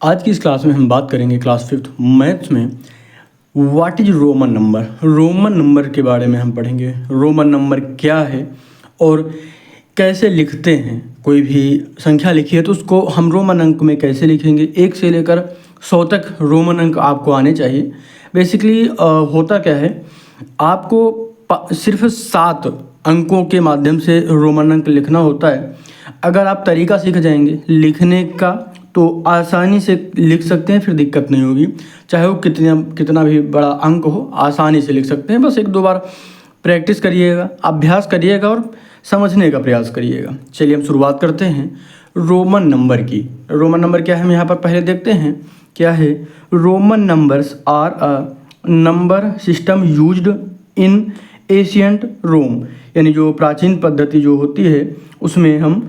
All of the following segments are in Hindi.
आज की इस क्लास में हम बात करेंगे क्लास 5th मैथ्स में what is Roman number. Roman number के बारे में हम पढ़ेंगे। रोमन नंबर क्या है और कैसे लिखते हैं। कोई भी संख्या लिखी है तो उसको हम रोमन अंक में कैसे लिखेंगे। 1 से लेकर 100 तक रोमन अंक आपको आने चाहिए। बेसिकली होता क्या है, आपको सिर्फ 7 अंकों के माध्यम से रोमन अंक लिखना होता है। अगर आप तरीका सीख जाएंगे लिखने का तो आसानी से लिख सकते हैं, फिर दिक्कत नहीं होगी। चाहे वो कितना भी बड़ा अंक हो, आसानी से लिख सकते हैं। बस 1-2 बार प्रैक्टिस करिएगा, अभ्यास करिएगा और समझने का प्रयास करिएगा। चलिए हम शुरुआत करते हैं रोमन नंबर की। रोमन नंबर क्या है हम यहाँ पर पहले देखते हैं क्या है। Roman numbers are a number system used in ancient Rome, यानी जो प्राचीन पद्धति जो होती है उसमें हम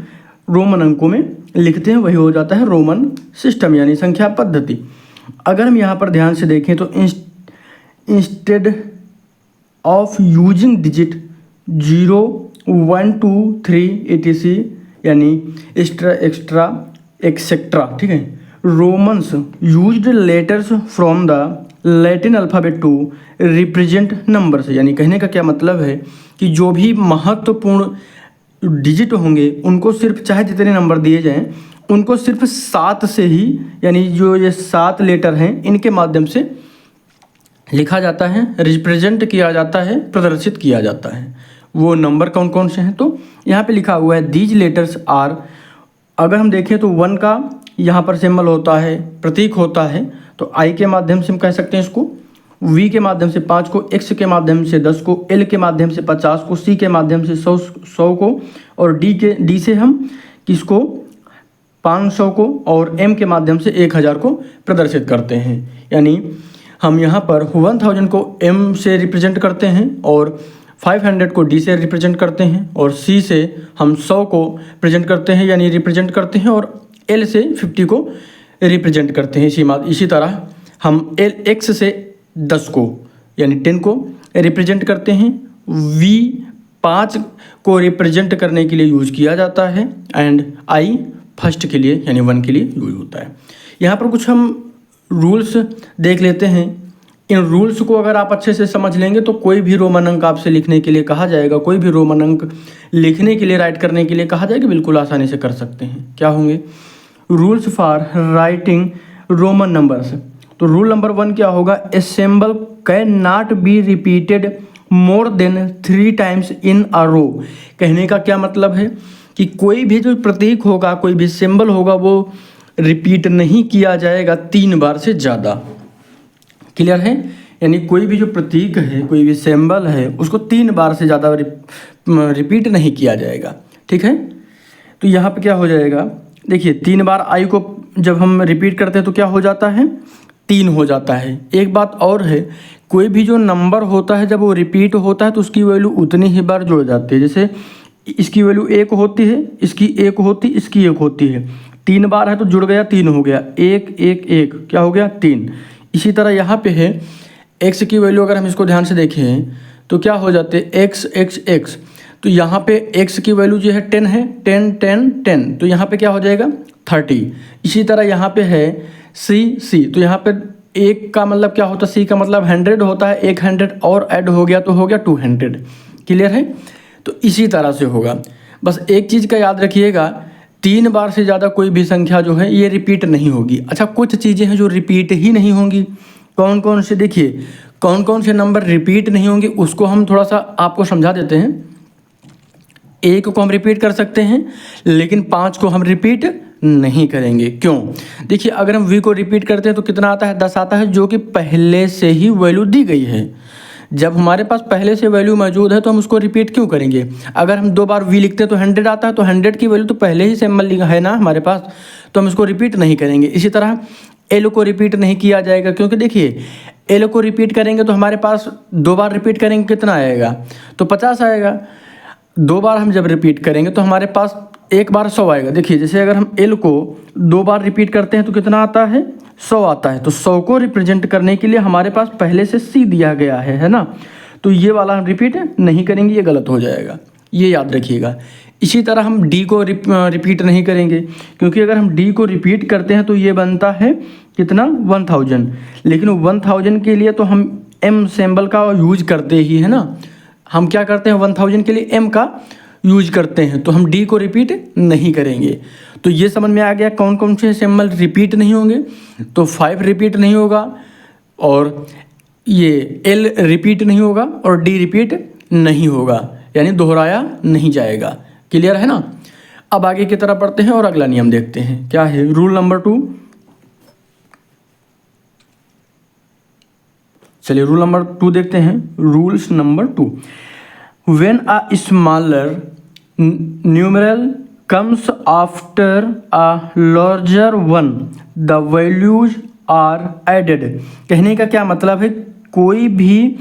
रोमन अंकों में लिखते हैं, वही हो जाता है रोमन सिस्टम यानी संख्या पद्धति। अगर हम यहाँ पर ध्यान से देखें तो instead of using digit 0, 1, 2, 3 etc यानी एक्स्ट्रा एक्सेट्रा, ठीक है, Romans used letters from the Latin alphabet to represent numbers. यानी कहने का क्या मतलब है कि जो भी महत्वपूर्ण डिजिट होंगे उनको सिर्फ, चाहे जितने नंबर दिए जाएं, उनको सिर्फ 7 से ही, यानी जो ये 7 लेटर हैं इनके माध्यम से लिखा जाता है, रिप्रेजेंट किया जाता है, प्रदर्शित किया जाता है। वो नंबर कौन कौन से हैं तो यहाँ पे लिखा हुआ है दीज लेटर्स आर। अगर हम देखें तो 1 का यहाँ पर सिंबल होता है, प्रतीक होता है, तो आई के माध्यम से हम कह सकते हैं इसको, वी के माध्यम से 5 को, एक्स के माध्यम से 10 को, एल के माध्यम से 50 को, सी के माध्यम से 100 को, और डी से हम किसको 500 को, और एम के माध्यम से 1000 को प्रदर्शित करते हैं। यानी हम यहाँ पर 1000 को एम से रिप्रेजेंट करते हैं और 500 को डी से रिप्रेजेंट करते हैं, और सी से हम 100 को प्रेजेंट करते हैं यानी रिप्रेजेंट करते हैं, और एल से 50 को रिप्रेजेंट करते हैं। इसी तरह हम एक्स से 10 को यानी 10 को रिप्रेजेंट करते हैं। वी 5 को रिप्रेजेंट करने के लिए यूज़ किया जाता है, एंड आई फर्स्ट के लिए यानी 1 के लिए यूज होता है। यहाँ पर कुछ हम रूल्स देख लेते हैं। इन रूल्स को अगर आप अच्छे से समझ लेंगे तो कोई भी रोमन अंक आपसे लिखने के लिए कहा जाएगा, कोई भी रोमन अंक लिखने के लिए, राइट करने के लिए कहा जाएगा, बिल्कुल आसानी से कर सकते हैं। क्या होंगे rules for writing Roman numbers. तो रूल नंबर 1 क्या होगा, a symbol can not be repeated more than 3 times in a row. कहने का क्या मतलब है कि कोई भी जो प्रतीक होगा, कोई भी सिंबल होगा, वो रिपीट नहीं किया जाएगा 3 बार से ज़्यादा। क्लियर है? यानी कोई भी जो प्रतीक है, कोई भी सिंबल है, उसको 3 बार से ज़्यादा रिपीट नहीं किया जाएगा। ठीक है, तो यहाँ पे क्या हो जाएगा, देखिए 3 बार आई को जब हम रिपीट करते हैं तो क्या हो जाता है, 3 हो जाता है। एक बात और है, कोई भी जो नंबर होता है जब वो रिपीट होता है तो उसकी वैल्यू उतनी ही बार जुड़ जाती है। जैसे इसकी वैल्यू 1 होती है, इसकी 1 होती, इसकी 1 होती है, 3 बार है तो जुड़ गया, 3 हो गया, 1 1 1 क्या हो गया 3। इसी तरह यहाँ पे है x की वैल्यू, अगर हम इसको ध्यान से देखें तो क्या हो जाते हैं x x x। तो यहाँ पे x की वैल्यू जो है 10 है, 10 10 10, तो यहाँ पे क्या हो जाएगा 30। इसी तरह यहाँ पे है c, तो यहाँ पे 1 का मतलब क्या होता है, c का मतलब 100 होता है, 100 और ऐड हो गया तो हो गया 200। क्लियर है? तो इसी तरह से होगा। बस एक चीज़ का याद रखिएगा, 3 बार से ज़्यादा कोई भी संख्या जो है ये रिपीट नहीं होगी। अच्छा, कुछ चीज़ें हैं जो रिपीट ही नहीं होंगी। कौन कौन से, देखिए कौन कौन से नंबर रिपीट नहीं होंगे उसको हम थोड़ा सा आपको समझा देते हैं। 1 को हम रिपीट कर सकते हैं, लेकिन 5 को हम रिपीट नहीं करेंगे। क्यों? देखिए अगर हम v को रिपीट करते हैं तो कितना आता है, 10 आता है, जो कि पहले से ही वैल्यू दी गई है। जब हमारे पास पहले से वैल्यू मौजूद है तो हम उसको रिपीट क्यों करेंगे। अगर हम 2 बार v लिखते हैं तो 100 आता है, तो 100 की वैल्यू तो पहले ही सिंबल है ना हमारे पास, तो हम इसको रिपीट नहीं करेंगे। इसी तरह l को रिपीट नहीं किया जाएगा, क्योंकि देखिए l को रिपीट करेंगे तो हमारे पास 2 बार रिपीट करेंगे कितना आएगा, तो 50 आएगा। 2 बार हम जब रिपीट करेंगे तो हमारे पास 1 बार 100 आएगा। देखिए जैसे अगर हम l को 2 बार रिपीट करते हैं तो कितना आता है, 100 आता है। तो 100 को रिप्रेजेंट करने के लिए हमारे पास पहले से c दिया गया है ना, तो ये वाला हम रिपीट नहीं करेंगे, ये गलत हो जाएगा, ये याद रखिएगा। इसी तरह हम डी को रिपीट नहीं करेंगे, क्योंकि अगर हम डी को रिपीट करते हैं तो ये बनता है कितना 1000, लेकिन 1000 के लिए तो हम एम सिंबल का यूज करते ही है ना। हम क्या करते हैं 1000 के लिए एम का यूज करते हैं, तो हम डी को रिपीट नहीं करेंगे। तो ये समझ में आ गया कौन कौन से सिंबल रिपीट नहीं होंगे। तो 5 रिपीट नहीं होगा, और ये एल रिपीट नहीं होगा, और डी रिपीट नहीं होगा, यानी दोहराया नहीं जाएगा। क्लियर है ना। अब आगे की तरफ बढ़ते हैं और अगला नियम देखते हैं क्या है। रूल नंबर 2, चलिए रूल नंबर 2 देखते हैं। Rules number 2, when a smaller numeral comes after a larger one the values are added। कहने का क्या मतलब है, कोई भी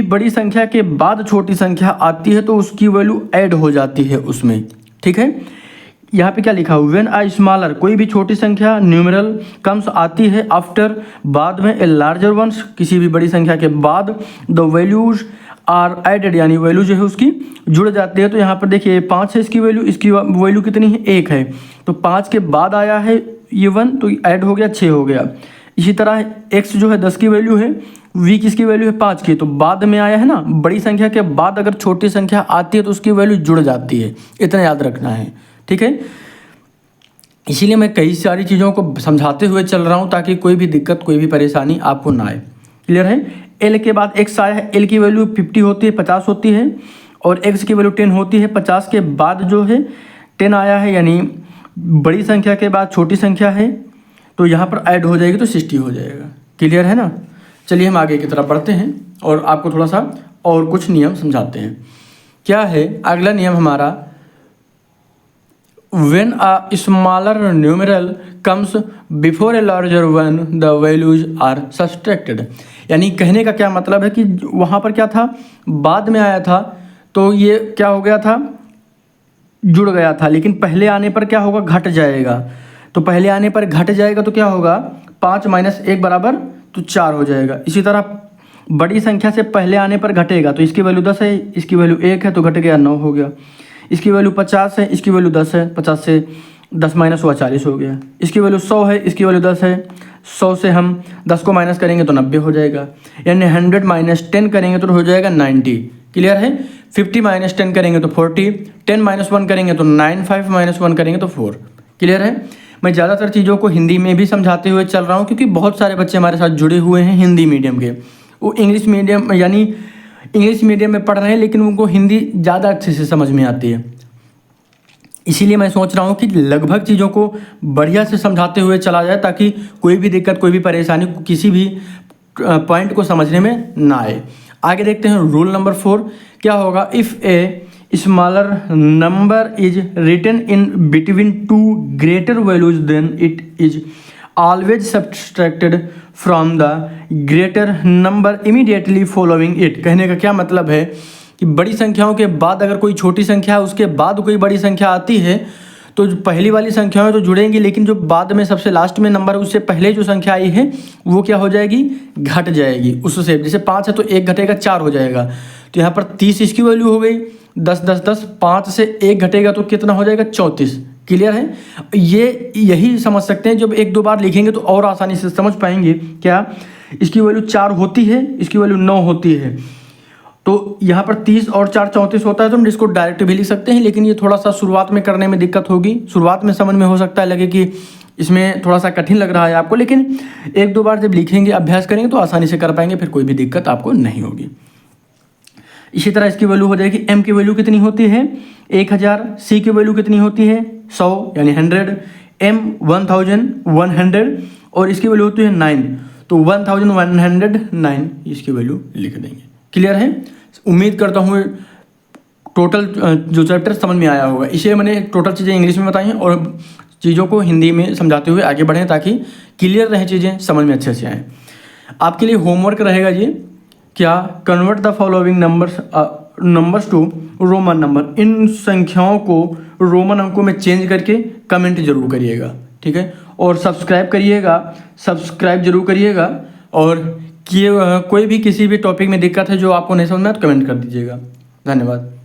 बड़ी संख्या के बाद छोटी संख्या आती है तो उसकी वैल्यू ऐड हो जाती है उसमें। ठीक है, यहाँ पे क्या लिखा हुआ, व्हेन अ स्मॉलर कोई भी छोटी संख्या न्यूमरल कम्स आती है आफ्टर बाद में ए लार्जर वंस किसी भी बड़ी संख्या के बाद द वैल्यूज आर एडेड, यानी वैल्यू जो है उसकी जुड़ जाती है। तो यहाँ पर देखिए 5 है इसकी वैल्यू कितनी है 1 है, तो 5 के बाद आया है ये 1 तो ऐड हो गया 6 हो गया। इसी तरह x जो है 10 की वैल्यू है, v किसकी वैल्यू है 5 की, तो बाद में आया है ना। बड़ी संख्या के बाद अगर छोटी संख्या आती है तो उसकी वैल्यू जुड़ जाती है, इतना याद रखना है। ठीक है, इसीलिए मैं कई सारी चीज़ों को समझाते हुए चल रहा हूँ ताकि कोई भी दिक्कत कोई भी परेशानी आपको ना आए। क्लियर है। एल के बाद एक्स आया है, एल की वैल्यू 50 होती है 50 होती है, और एक्स की वैल्यू 10 होती है। 50 के बाद जो है 10 आया है, यानी बड़ी संख्या के बाद छोटी संख्या है, तो यहाँ पर ऐड हो जाएगी तो 60 हो जाएगा। क्लियर है ना। चलिए हम आगे की तरफ बढ़ते हैं और आपको थोड़ा सा और कुछ नियम समझाते हैं। क्या है अगला नियम हमारा, when a smaller numeral comes before a larger one the values are subtracted। यानी कहने का क्या मतलब है कि वहाँ पर क्या था, बाद में आया था तो ये क्या हो गया था, जुड़ गया था, लेकिन पहले आने पर क्या होगा, घट जाएगा। तो पहले आने पर घट जाएगा तो क्या होगा, 5 - 1 बराबर तो 4 हो जाएगा। इसी तरह बड़ी संख्या से पहले आने पर घटेगा, तो इसकी वैल्यू 10 है, इसकी वैल्यू 1 है तो घट गया 9 हो गया। इसकी वैल्यू 50 है, इसकी वैल्यू 10 है, 50 से 10 माइनस हुआ 40 हो गया। इसकी वैल्यू 100 है, इसकी वैल्यू 10 है, 100 से हम 10 को माइनस करेंगे तो 90 हो जाएगा। यानी 100 - 10 करेंगे तो हो जाएगा 90। क्लियर है। 50 - 10 करेंगे तो 40, 10 - 1 करेंगे तो 9, 5 - 1 करेंगे तो 4। क्लियर है। मैं ज़्यादातर चीज़ों को हिंदी में भी समझाते हुए चल रहा हूँ क्योंकि बहुत सारे बच्चे हमारे साथ जुड़े हुए हैं हिंदी मीडियम के, वो इंग्लिश मीडियम यानी इंग्लिश मीडियम में पढ़ रहे हैं लेकिन उनको हिंदी ज़्यादा अच्छे से समझ में आती है। इसीलिए मैं सोच रहा हूँ कि लगभग चीज़ों को बढ़िया से समझाते हुए चला जाए ताकि कोई भी दिक्कत कोई भी परेशानी किसी भी पॉइंट को समझने में ना आए। आगे देखते हैं रूल नंबर 4 क्या होगा, if a smaller number is written in between 2 greater values then it is always subtracted from the greater number immediately following it. कहने का क्या मतलब है कि बड़ी संख्याओं के बाद अगर कोई छोटी संख्या है उसके बाद कोई बड़ी संख्या आती है तो जो पहली वाली संख्याएं तो जुड़ेंगी, लेकिन जो बाद में सबसे लास्ट में नंबर उससे पहले जो संख्या आई है वो क्या हो जाएगी, घट जाएगी उससे। जैसे 5 है तो 1 घटेगा 4 हो जाएगा। तो यहाँ पर 30 इसकी वैल्यू हो गई, 10 10 10, 5 से 1 घटेगा तो कितना हो जाएगा 34। क्लियर है। ये यही समझ सकते हैं, जब 1-2 बार लिखेंगे तो और आसानी से समझ पाएंगे। क्या इसकी वैल्यू 4 होती है, इसकी वैल्यू 9 होती है, तो यहाँ पर 30 और 4 34 होता है, तो हम इसको डायरेक्ट भी लिख सकते हैं, लेकिन ये थोड़ा सा शुरुआत में करने में दिक्कत होगी। शुरुआत में समझ में हो सकता है लगे कि इसमें थोड़ा सा कठिन लग रहा है आपको, लेकिन 1-2 बार जब लिखेंगे अभ्यास करेंगे तो आसानी से कर पाएंगे, फिर कोई भी दिक्कत आपको नहीं होगी। इसी तरह इसकी वैल्यू हो जाएगी, m की वैल्यू कितनी होती है 1000, c की वैल्यू कितनी होती है 100 यानी 100, m 1100 और इसकी वैल्यू होती है 9, तो 1109 इसकी वैल्यू लिख देंगे। क्लियर है। उम्मीद करता हूँ टोटल जो चैप्टर समझ में आया होगा। इसलिए मैंने टोटल चीज़ें इंग्लिश में बताई हैं और चीज़ों को हिंदी में समझाते हुए आगे बढ़ें ताकि क्लियर रहे, चीज़ें समझ में अच्छे से आएँ। आपके लिए होमवर्क रहेगा ये, क्या convert the following numbers to Roman number. इन संख्याओं को रोमन अंकों में चेंज करके कमेंट जरूर करिएगा। ठीक है, और सब्सक्राइब जरूर करिएगा, और कोई भी किसी भी टॉपिक में दिक्कत है जो आपको नहीं समझ में तो कमेंट कर दीजिएगा। धन्यवाद।